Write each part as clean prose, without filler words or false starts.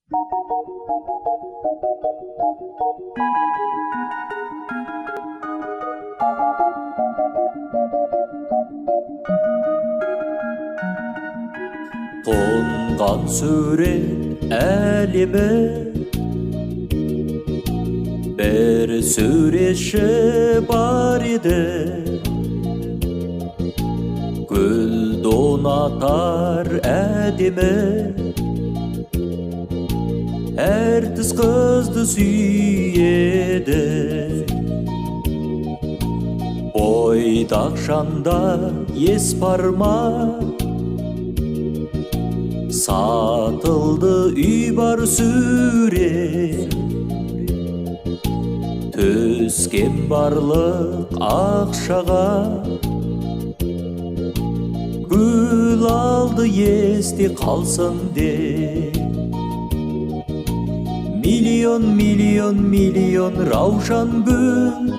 Қонған сурет әлемі, бір суретші бар еді. Гүлді ұнатар әдемі, әртіс қызды сүйеді. Бойдақ жанда ес бар ма? Сатылды үй бар сурет, түскен барлық ақшаға. Гүл алды есте қалсын деп. Миллион, миллион, миллион раушан гүл,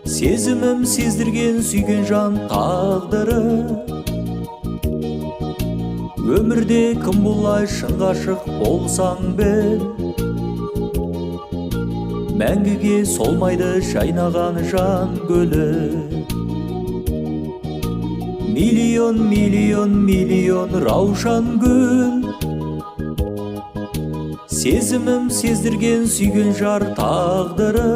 сезімім сездірген сүйген жан тағдыры. Өмірде кім бұлай шын ғашық болсаң біл, мәңгіге солмайды шайнаған жан гүлі. Миллион, миллион, миллион раушан гүл, сезімім сездірген сүйген жар тағдыры.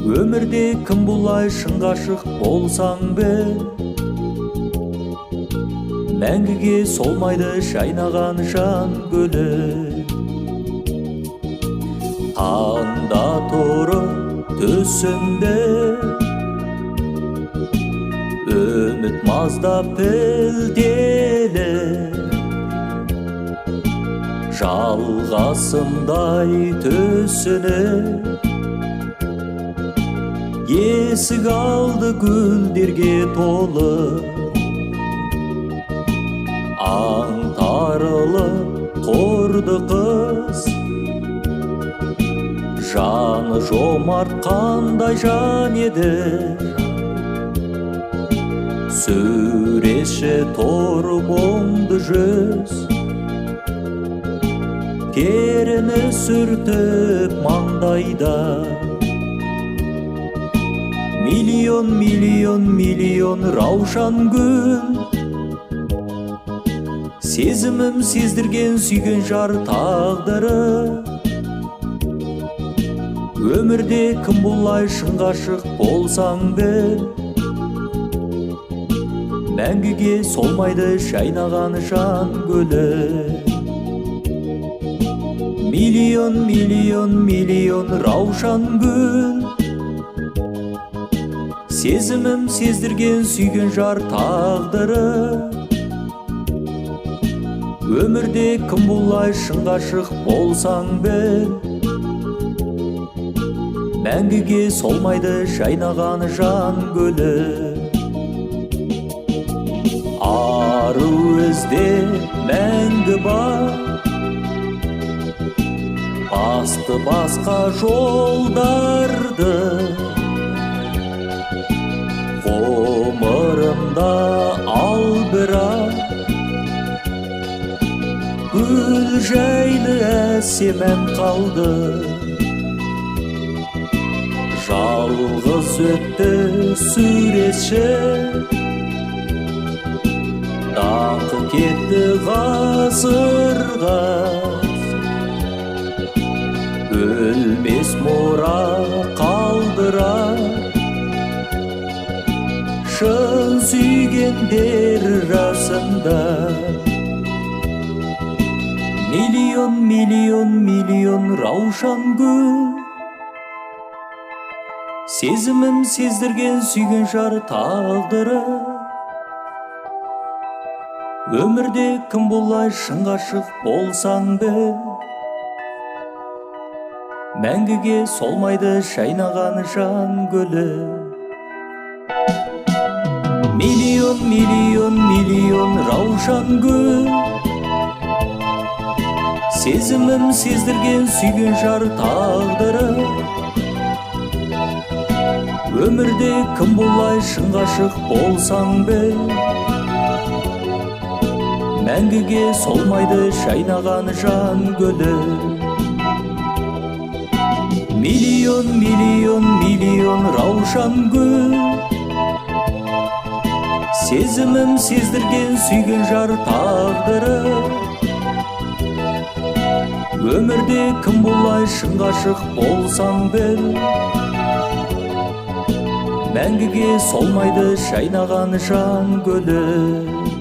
Өмірде кім бұлай шын ғашық болсаң біл, мәңгіге солмайды шайнаған жан гүлі. Таңда тұрып түсімде, үміт маздап пілтелі. Жалғасындай түсініп, есік алды гүлдерге толы. Аңтарылып тұрды қыз, жаны жомарт қандай жан еді. Суретші тұрып оңды жүз, теріні сүртіп маңдайда. Миллион, миллион, миллион раушан гүл, сезімім сездірген сүйген жар тағдыры. Өмірде кім бұлай шын ғашық болсаң біл, мәңгіге солмайды шайнаған жан гүлі. Миллион, миллион, миллион раушан гүл, сезімім сездірген сүйген жар тағдыры. Өмірде кім бұлай шын ғашық болсаң біл, мәңгіге солмайды шайнаған жан гүлі. Ару іздеп мәңгі бар, басты басқа жолдарды. Ғұмырымда ал бірақ, гүл жайлы әсем ән қалды. Жалғыз өтті суретші, даңқы кетті ғасырға. Өлмес мұра қалдырар, шын сүйгендер расында. Миллион, миллион, миллион раушан гүл, сезімім сездірген сүйген жар тағдыры. Өмірде кім бұлай шын ғашық болсаң біл, мәңгіге солмайды шайнаған жан гүлі. Миллион, миллион, миллион раушан гүл, сезімім сездірген сүйген жар тағдыры. Өмірде кім бұлай шын ғашық болсаң біл, мәңгіге солмайды шайнаған жан гүлі. Миллион, миллион, миллион раушан гүл, сезімім сездірген сүйген жар тағдыры. Өмірде кім болай шын ғашық болсаң біл, мәңгіге солмайды шайнаған жан гүлі.